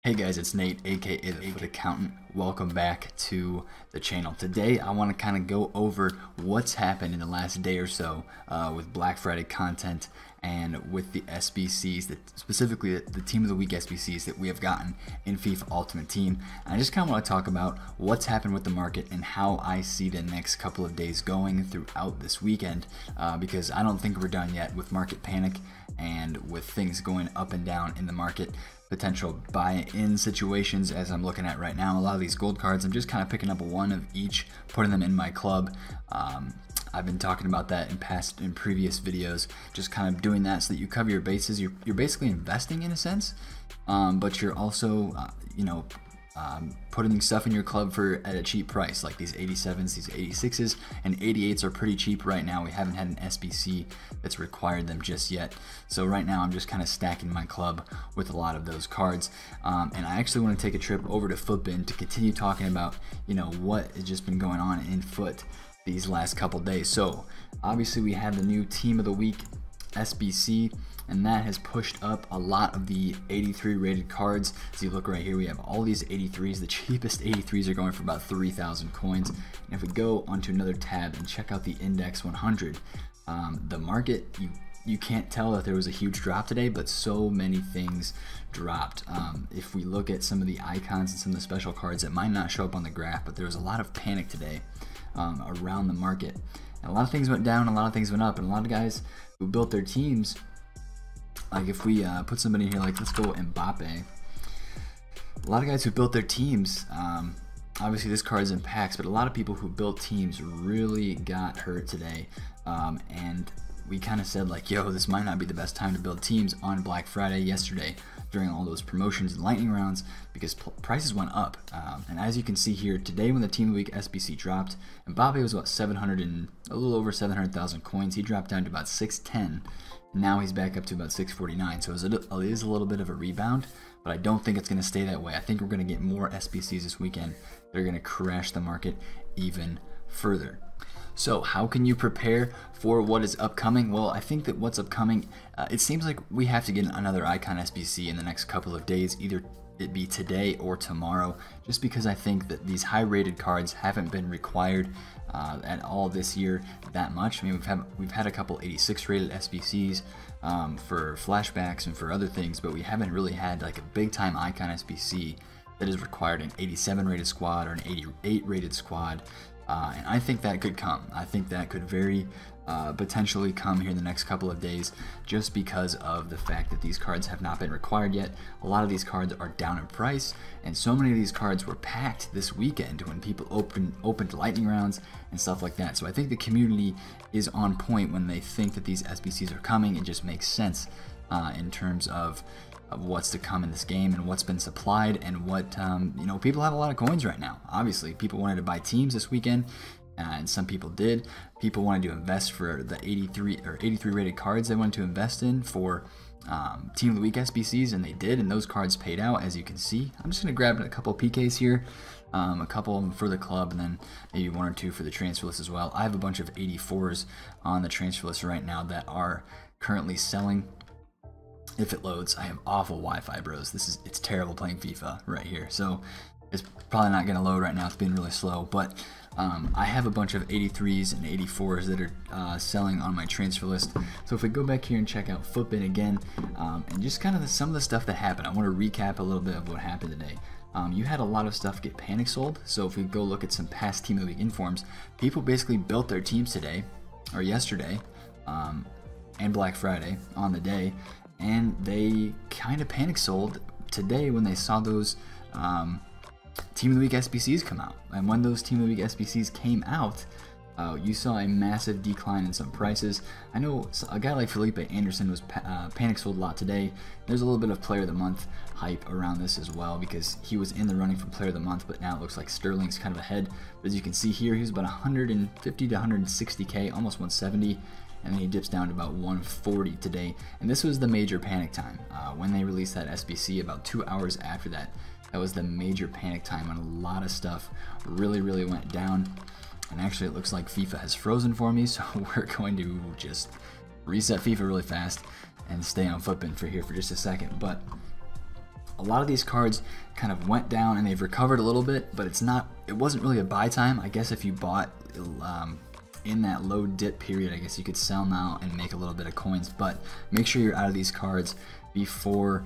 Hey guys, it's Nate, aka TheFutAccountant. Welcome back to the channel. Today I want to kind of go over what's happened in the last day or so with Black Friday content and with the SBCs, specifically the Team of the Week SBCs that we have gotten in FIFA Ultimate Team. And I just kind of want to talk about what's happened with the market and how I see the next couple of days going throughout this weekend, because I don't think we're done yet with market panic and with things going up and down in the market. Potential buy-in situations as I'm looking at right now. A lot of these gold cards, I'm just kind of picking up one of each, putting them in my club. I've been talking about that in previous videos, just kind of doing that so that you cover your bases. You're basically investing in a sense, but you're also putting stuff in your club at a cheap price, like these 87s, these 86s, and 88s are pretty cheap right now. We haven't had an SBC that's required them just yet. So right now I'm just kind of stacking my club with a lot of those cards. And I actually want to take a trip over to Futbin to continue talking about, what has just been going on in Foot these last couple days. So obviously we had the new Team of the Week SBC, and that has pushed up a lot of the 83 rated cards. So you look right here, we have all these 83s. The cheapest 83s are going for about 3,000 coins. And if we go onto another tab and check out the Index 100, the market, you can't tell that there was a huge drop today, but so many things dropped. If we look at some of the icons and some of the special cards, it might not show up on the graph, but there was a lot of panic today around the market. And a lot of things went down, a lot of things went up, and a lot of guys who built their teams, like if we put somebody in here, like let's go Mbappe. A lot of guys who built their teams, obviously this card is in packs, but a lot of people who built teams really got hurt today. And we kind of said like, yo, this might not be the best time to build teams on Black Friday yesterday during all those promotions and lightning rounds, because prices went up. And as you can see here, today when the Team of the Week SBC dropped, Mbappe was about a little over 700,000 coins. He dropped down to about 610. Now he's back up to about 649, so it is a little bit of a rebound, but I don't think it's going to stay that way. I think we're going to get more SBCs this weekend that are going to crash the market even further. So how can you prepare for what is upcoming? Well, I think that what's upcoming, it seems like we have to get another Icon SBC in the next couple of days, either it be today or tomorrow, just because I think that these high rated cards haven't been required at all this year that much. I mean, we've had a couple 86 rated SBCs for flashbacks and for other things, but we haven't really had like a big time Icon SBC that is required an 87 rated squad or an 88 rated squad. And I think that could come. I think that could very potentially come here in the next couple of days, just because of the fact that these cards have not been required yet. A lot of these cards are down in price, and so many of these cards were packed this weekend when people opened lightning rounds and stuff like that. So I think the community is on point when they think that these SBCs are coming. It just makes sense in terms of what's to come in this game and what's been supplied, and what people have a lot of coins right now. Obviously people wanted to buy teams this weekend, and some people did. People wanted to invest for the 83 rated cards they wanted to invest in for Team of the Week SBCs, and they did, and those cards paid out, as you can see. I'm just going to grab a couple of PKs here, a couple of them for the club, and then maybe one or two for the transfer list as well. I have a bunch of 84s on the transfer list right now that are currently selling. If it loads, I have awful Wi-Fi, bros. It's terrible playing FIFA right here. So it's probably not going to load right now. It's been really slow, but I have a bunch of 83s and 84s that are selling on my transfer list. So if we go back here and check out Futbin again, and just kind of some of the stuff that happened, I want to recap a little bit of what happened today. You had a lot of stuff get panic sold. So if we go look at some past Team of the Week informs, people basically built their teams today or yesterday and Black Friday on the day, and they kind of panic sold today when they saw those Team of the Week SBCs come out. And when those Team of the Week SBCs came out, you saw a massive decline in some prices. I know a guy like Felipe Anderson was panic sold a lot today. There's a little bit of Player of the Month hype around this as well, because he was in the running for Player of the Month, but now it looks like Sterling's kind of ahead. But as you can see here, he was about 150 to 160k, almost 170. And then he dips down to about 140 today. And this was the major panic time. When they released that SBC, about 2 hours after that, that was the major panic time when a lot of stuff really went down. And actually it looks like FIFA has frozen for me, so we're going to just reset FIFA really fast and stay on Futbin for just a second. But a lot of these cards kind of went down and they've recovered a little bit, but it wasn't really a buy time. I guess if you bought in that low dip period, I guess you could sell now and make a little bit of coins, but make sure you're out of these cards before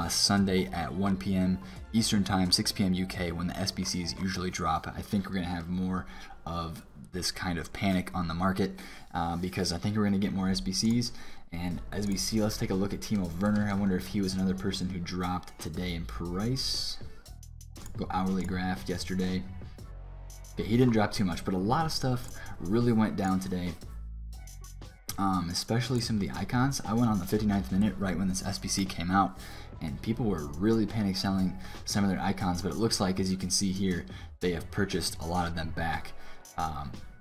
Sunday at 1 p.m. Eastern Time, 6 p.m. UK, when the SBCs usually drop. I think we're going to have more of this kind of panic on the market because I think we're going to get more SBCs. And as we see, let's take a look at Timo Werner. I wonder if he was another person who dropped today in price. Go hourly graph yesterday. Okay, he didn't drop too much, but a lot of stuff really went down today. Especially some of the icons. I went on the 59th minute right when this SBC came out, and people were really panic selling some of their icons, but it looks like, as you can see here, they have purchased a lot of them back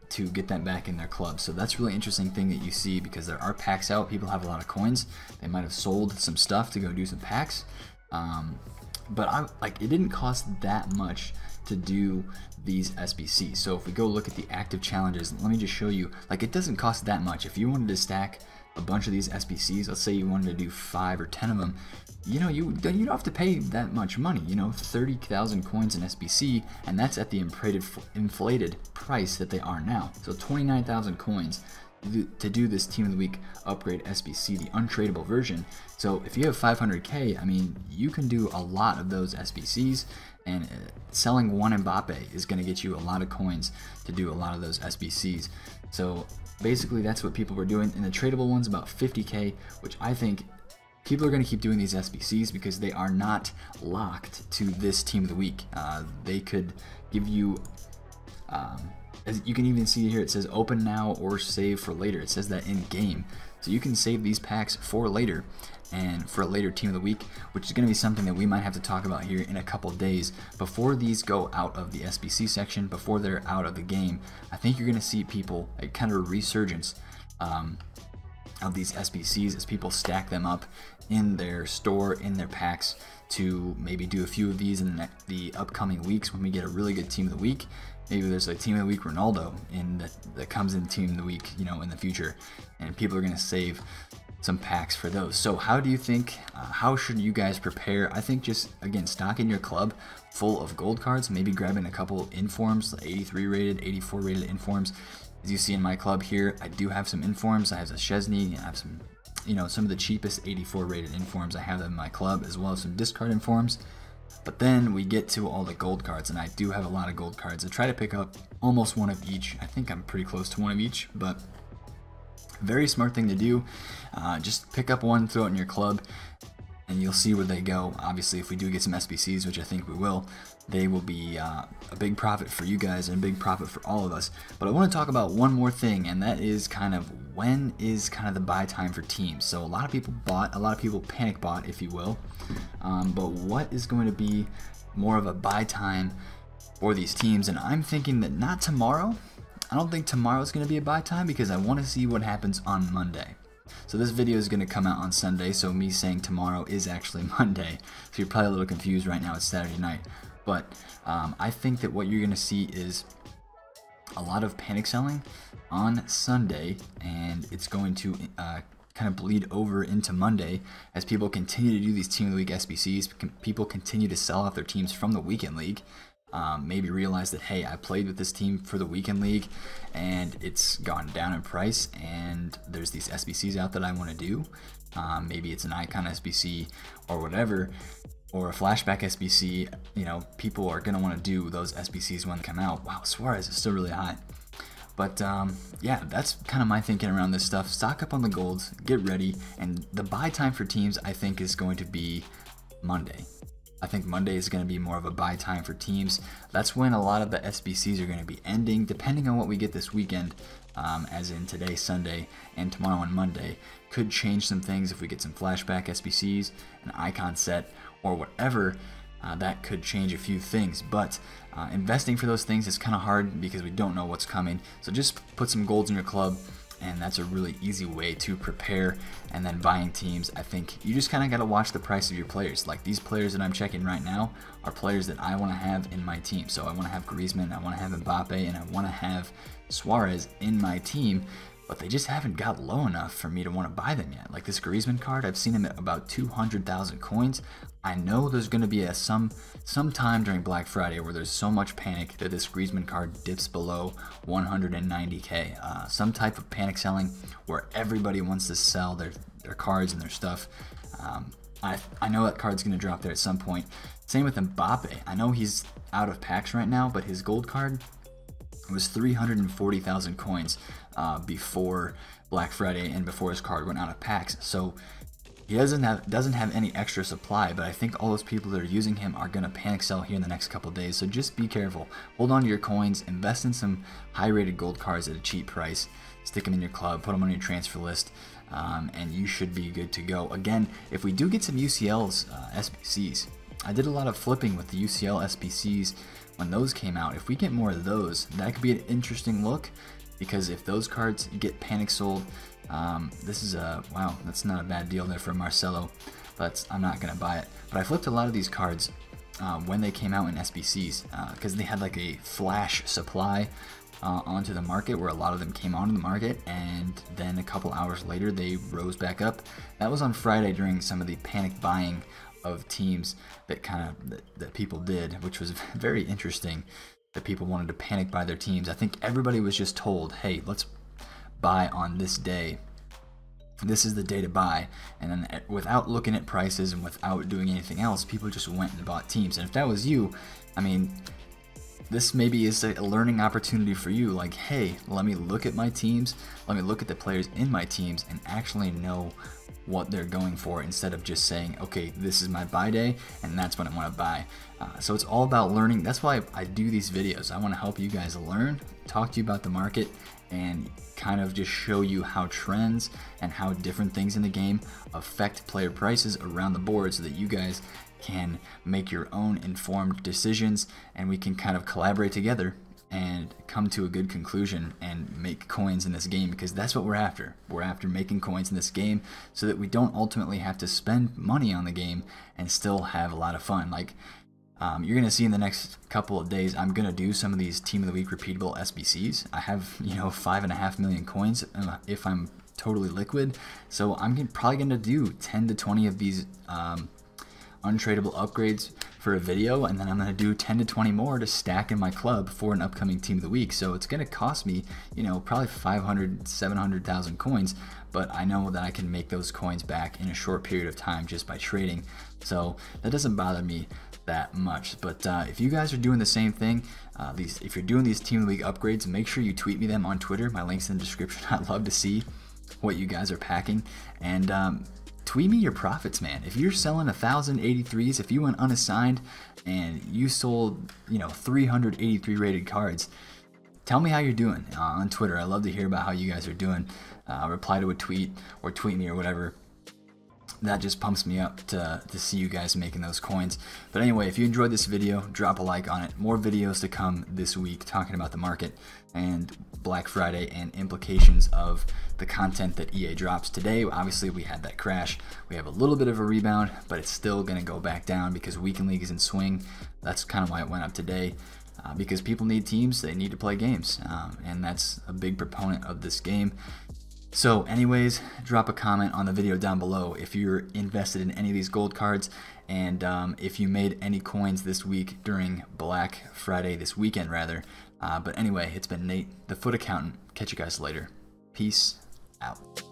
to get them back in their club. So that's a really interesting thing that you see, because there are packs out. People have a lot of coins. They might have sold some stuff to go do some packs, but it didn't cost that much to do these SBCs. So if we go look at the active challenges, let me just show you, like, it doesn't cost that much. If you wanted to stack a bunch of these SBCs, let's say you wanted to do 5 or 10 of them, you know, you don't have to pay that much money, you know, 30,000 coins in SBC, and that's at the inflated price that they are now. So 29,000 coins to do this Team of the Week upgrade SBC, the untradeable version. So if you have 500k, I mean, you can do a lot of those SBCs, and selling one Mbappe is going to get you a lot of coins to do a lot of those SBCs. So basically that's what people were doing. And the tradable one's about 50k, which I think people are going to keep doing these SBCs because they are not locked to this Team of the Week. They could give you, as you can even see here, it says open now or save for later. It says that in game. So you can save these packs for later, and for a later Team of the Week, which is going to be something that we might have to talk about here in a couple days. Before these go out of the SBC section, before they're out of the game, I think you're going to see people, a kind of a resurgence of these SBCs as people stack them up in their store, in their packs, to maybe do a few of these in the upcoming weeks when we get a really good Team of the Week. Maybe there's a Team of the Week Ronaldo that comes in Team of the Week, you know, in the future, and people are going to save some packs for those. So how do you think, how should you guys prepare? I think just, again, stocking your club full of gold cards, maybe grabbing a couple informs, 83 rated, 84 rated informs. As you see in my club here, I do have some informs. I have a Szczesny, I have some, you know, some of the cheapest 84 rated informs. I have them in my club, as well as some discard informs. But then we get to all the gold cards, and I do have a lot of gold cards. I try to pick up almost one of each. I think I'm pretty close to one of each, but very smart thing to do. Just pick up one, throw it in your club, and you'll see where they go. Obviously, if we do get some SBCs, which I think we will, they will be a big profit for you guys and a big profit for all of us. But I want to talk about one more thing, and that is kind of when is kind of the buy time for teams. So a lot of people bought, a lot of people panic bought, if you will. But what is going to be more of a buy time for these teams? And I'm thinking that not tomorrow. I don't think tomorrow is going to be a buy time, because I want to see what happens on Monday. So this video is going to come out on Sunday, so me saying tomorrow is actually Monday. So you're probably a little confused right now, it's Saturday night. But I think that what you're going to see is a lot of panic selling on Sunday, and it's going to kind of bleed over into Monday as people continue to do these Team of the Week SBCs. People continue to sell off their teams from the Weekend League. Maybe realize that, hey, I played with this team for the Weekend League and it's gone down in price, and there's these SBCs out that I want to do. Maybe it's an icon SBC or whatever, or a flashback SBC. You know, people are going to want to do those SBCs when they come out. Wow, Suarez is still really high. But yeah, that's kind of my thinking around this stuff. Stock up on the golds, get ready, and the buy time for teams, I think, is going to be Monday. I think Monday is going to be more of a buy time for teams. That's when a lot of the SBCs are going to be ending, depending on what we get this weekend, as in today, Sunday, and tomorrow on Monday. Could change some things if we get some flashback SBCs, an icon set, or whatever. That could change a few things, but investing for those things is kind of hard because we don't know what's coming. So just put some golds in your club, and that's a really easy way to prepare. And then buying teams, I think you just kind of got to watch the price of your players. Like these players that I'm checking right now are players that I want to have in my team. So I want to have Griezmann, I want to have Mbappe, and I want to have Suarez in my team, but they just haven't got low enough for me to want to buy them yet. Like this Griezmann card, I've seen him at about 200,000 coins. I know there's going to be some time during Black Friday where there's so much panic that this Griezmann card dips below 190k. Some type of panic selling where everybody wants to sell their cards and their stuff. I know that card's going to drop there at some point. Same with Mbappe. I know he's out of packs right now, but his gold card was 340,000 coins before Black Friday and before his card went out of packs. So he doesn't have any extra supply, but I think all those people that are using him are going to panic sell here in the next couple days. So just be careful. Hold on to your coins, invest in some high-rated gold cards at a cheap price, stick them in your club, put them on your transfer list, and you should be good to go. Again, if we do get some UCL's SBCs, I did a lot of flipping with the UCL SBCs when those came out. If we get more of those, that could be an interesting look, because if those cards get panic sold, this is wow, that's not a bad deal there for Marcelo, but I'm not gonna buy it. But I flipped a lot of these cards when they came out in SBCs because they had like a flash supply onto the market, where a lot of them came onto the market, and then a couple hours later they rose back up. That was on Friday during some of the panic buying of teams that that people did, which was very interesting, that people wanted to panic buy their teams. I think everybody was just told, hey, let's buy on this day. This is the day to buy, and then without looking at prices and without doing anything else, people just went and bought teams. And if that was you, I mean, this maybe is a learning opportunity for you. Like, hey, let me look at my teams, let me look at the players in my teams and actually know what they're going for, instead of just saying, okay, this is my buy day and that's when I want to buy. So it's all about learning. That's why I do these videos. I want to help you guys learn, talk to you about the market, and kind of just show you how trends and how different things in the game affect player prices around the board, so that you guys can make your own informed decisions, and we can kind of collaborate together and come to a good conclusion and make coins in this game, because that's what we're after. We're after making coins in this game so that we don't ultimately have to spend money on the game and still have a lot of fun. Like, you're going to see in the next couple of days, I'm going to do some of these Team of the Week repeatable SBCs. I have, 5.5 million coins if I'm totally liquid. So I'm probably going to do 10 to 20 of these untradeable upgrades for a video, and then I'm going to do 10 to 20 more to stack in my club for an upcoming Team of the Week. So it's going to cost me, probably 500, 700,000 coins, but I know that I can make those coins back in a short period of time just by trading. So that doesn't bother me that much. But if you guys are doing the same thing, if you're doing these Team of the Week upgrades, make sure you tweet me them on Twitter. My link's in the description. I'd love to see what you guys are packing, and tweet me your profits, man. If you're selling 1,083s, if you went unassigned and you sold 383 rated cards, tell me how you're doing on Twitter. I love to hear about how you guys are doing. Reply to a tweet or tweet me or whatever. That just pumps me up to see you guys making those coins. But anyway, if you enjoyed this video, drop a like on it. More videos to come this week talking about the market and Black Friday and implications of the content that EA drops. Today, obviously, we had that crash. We have a little bit of a rebound, but it's still going to go back down because Weekend League is in swing. That's kind of why it went up today. Because people need teams, they need to play games. And that's a big proponent of this game. So anyways, drop a comment on the video down below if you're invested in any of these gold cards, and if you made any coins this week during Black Friday, this weekend rather. But anyway, it's been Nate, the Foot Accountant. Catch you guys later. Peace out.